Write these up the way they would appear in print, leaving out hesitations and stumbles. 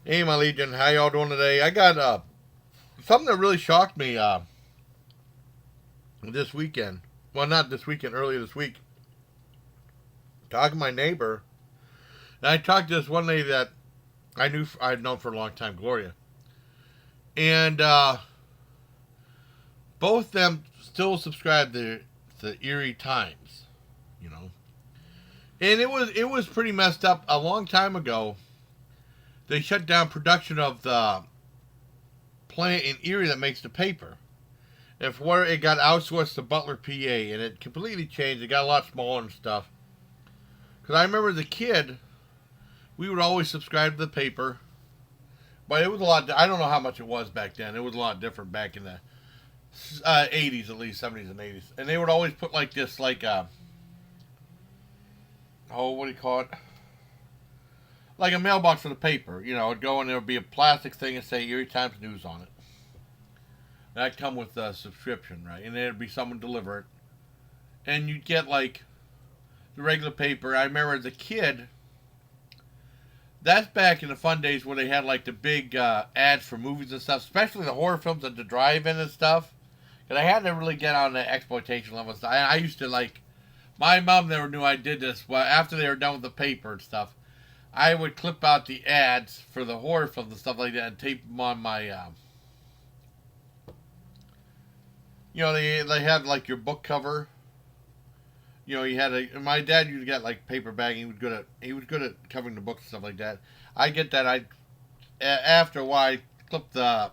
Hey, my Legion, how y'all doing today? I got something that really shocked me this weekend. Well, not this weekend, earlier this week. Talking to my neighbor, and I talked to this one lady that I'd known for a long time, Gloria, and both of them still subscribe to the Erie Times, you know. And it was pretty messed up a long time ago. They shut down production of the plant in Erie that makes the paper. And for where it got outsourced to Butler, PA, and it completely changed. It got a lot smaller and stuff. Because I remember as a kid, we would always subscribe to the paper, but it was a lot. I don't know how much it was back then. It was a lot different back in the 80s, at least 70s and 80s. And they would always put like this, like oh, what do you call it? Like a mailbox for the paper. You know, it'd go and there would be a plastic thing and say Erie Times News on it. And that'd come with a subscription, right? And then it'd be someone deliver it, and you'd get like the regular paper. I remember as a kid. That's back in the fun days where they had like the big ads for movies and stuff, especially the horror films at the drive-in and stuff. Because I had to really get on the exploitation level. I used to like, my mom never knew I did this. Well, after they were done with the paper and stuff, I would clip out the ads for the horror films and stuff like that and tape them on my, they had like your book cover. You know, my dad used to get like paper bag. He was good at covering the books and stuff like that. I get that. After a while, I clip the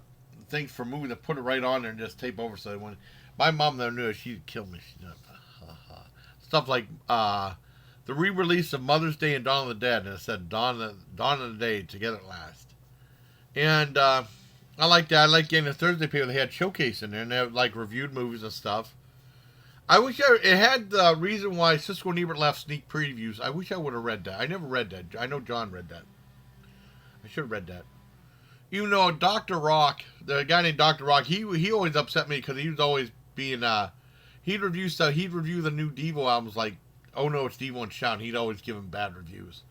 things for movies and put it right on there and just tape over so that when my mom never knew it, she'd kill me. Stuff like the re-release of Mother's Day and Dawn of the Dead, and it said Dawn of the Day together at last. And I like that. I like getting the Thursday paper. They had showcase in there, and they had like reviewed movies and stuff. I wish it had the reason why Cisco and Ebert left sneak previews. I wish I would have read that. I never read that. I know John read that. I should have read that. You know, Dr. Rock, the guy named Dr. Rock, he always upset me because he was always being, he'd review stuff. He'd review the new Devo albums like, Oh No, It's Devo and Shout. He'd always give them bad reviews.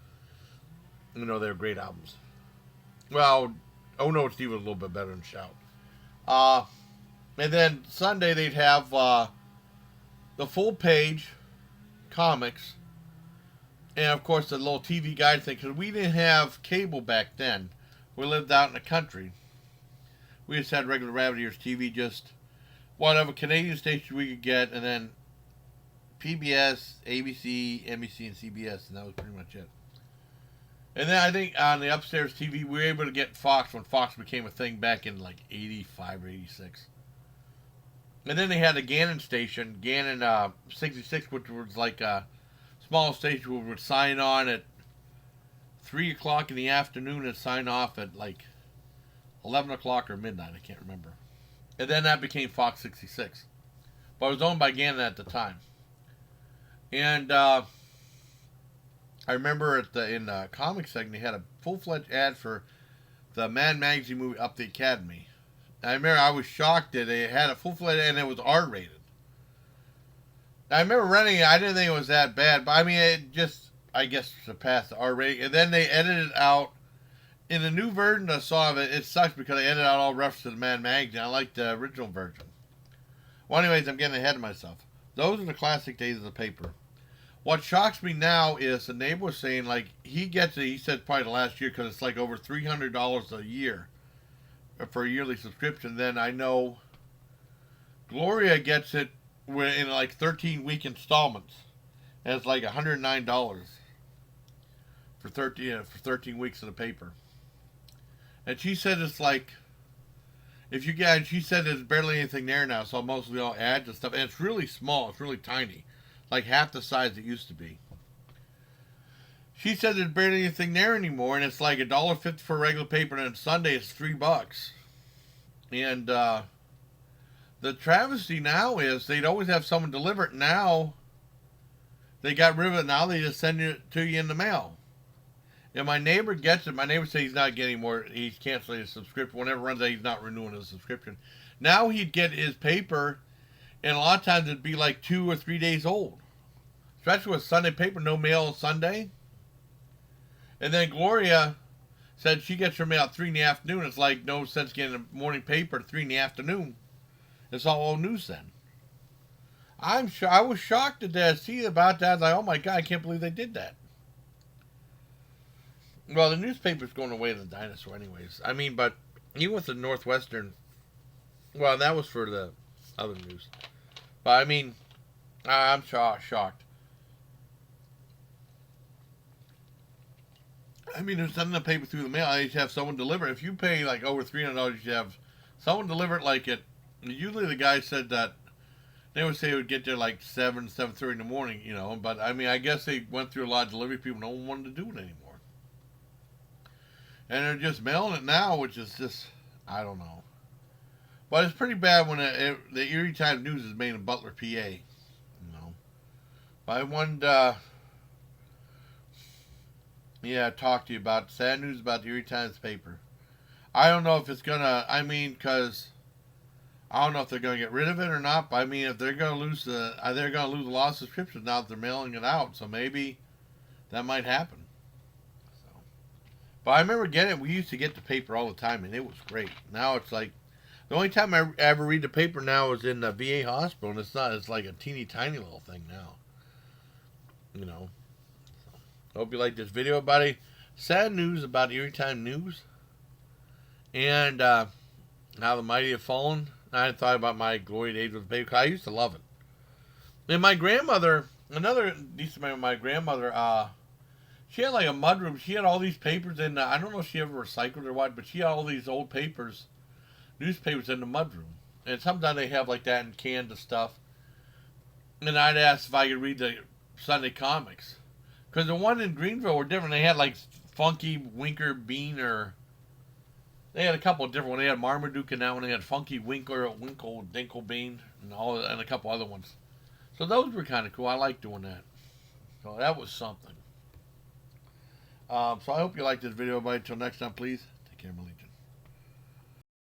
You know, they're great albums. Well, Oh No, It's Devo was a little bit better than Shout. And then Sunday they'd have, the full page comics, and of course the little TV guide thing, because we didn't have cable back then. We lived out in the country. We just had regular Rabbit Ears TV, just whatever Canadian station we could get, and then PBS, ABC, NBC, and CBS, and that was pretty much it. And then I think on the upstairs TV, we were able to get Fox when Fox became a thing back in like 85 or 86. And then they had a Gannon station, Gannon 66, which was like a small station where we would sign on at 3 o'clock in the afternoon and sign off at like 11 o'clock or midnight. I can't remember. And then that became Fox 66. But it was owned by Gannon at the time. And I remember in the comic segment, they had a full-fledged ad for the Mad Magazine movie Up the Academy. I remember I was shocked that they had a full-fledged and it was R-rated. I remember renting it. I didn't think it was that bad, but I mean, it just, I guess, surpassed the R-rating. And then they edited out, in the new version I saw of it, it sucks because they edited out all references to the Mad Magazine. I like the original version. Well, anyways, I'm getting ahead of myself. Those are the classic days of the paper. What shocks me now is the neighbor was saying, like, he gets it, he said probably the last year, because it's like over $300 a year for a yearly subscription. Then I know Gloria gets it in like 13-week installments, and it's like $109 for 13 weeks of the paper. And she said it's like, if you get, she said there's barely anything there now, so mostly all ads and stuff, and it's really small, it's really tiny, like half the size it used to be. She said there's barely anything there anymore, and it's like $1.50 for regular paper, and on Sunday it's $3. And the travesty now is they'd always have someone deliver it. Now they got rid of it. Now they just send it to you in the mail. And my neighbor gets it. My neighbor says he's not getting more. He's canceling his subscription. Whenever it runs out, he's not renewing his subscription. Now he'd get his paper, and a lot of times it'd be like 2 or 3 days old. Especially with Sunday paper, no mail on Sunday. And then Gloria said she gets her mail at 3 in the afternoon. It's like no sense getting a morning paper at 3 in the afternoon. It's all old news then. I was shocked to see about that. I was like, oh my god, I can't believe they did that. Well, the newspaper's going away to the dinosaur, anyways. I mean, but even with the Northwestern, well, that was for the other news. But I mean, I'm shocked. I mean, they're sending the paper through the mail. I used to have someone deliver. If you pay like over $300, you should have someone deliver it like it. Usually, the guy said that they would say it would get there like 7:30 in the morning, you know. But I mean, I guess they went through a lot of delivery people. No one wanted to do it anymore. And they're just mailing it now, which is just, I don't know. But it's pretty bad when the Erie Times News is made in Butler, PA. You know, but I wanted, talk to you about sad news about the Erie Times paper. I don't know if it's gonna. I mean, because I don't know if they're gonna get rid of it or not. But I mean, if they're gonna lose they're gonna lose a lot of subscriptions now that they're mailing it out. So maybe that might happen. But I remember getting it. We used to get the paper all the time, and it was great. Now it's like the only time I ever read the paper now is in the VA hospital, and it's not. It's like a teeny tiny little thing now. You know. So, hope you like this video, buddy. Sad news about Erie Time News, and how the mighty have fallen. I thought about my glory days with the paper. I used to love it. And my grandmother, another decent memory of my grandmother, she had like a mudroom. She had all these papers in. I don't know if she ever recycled or what, but she had all these old papers, newspapers in the mudroom. And sometimes they have like that in canned stuff. And I'd ask if I could read the Sunday comics, because the one in Greenville were different. They had like Funky Winker Bean, or they had a couple of different ones. They had Marmaduke in that one. They had Funky Winkle Dinkle Bean, and a couple other ones. So those were kind of cool. I like doing that. So that was something. So I hope you liked this video, everybody. Until next time, please take care, my legion.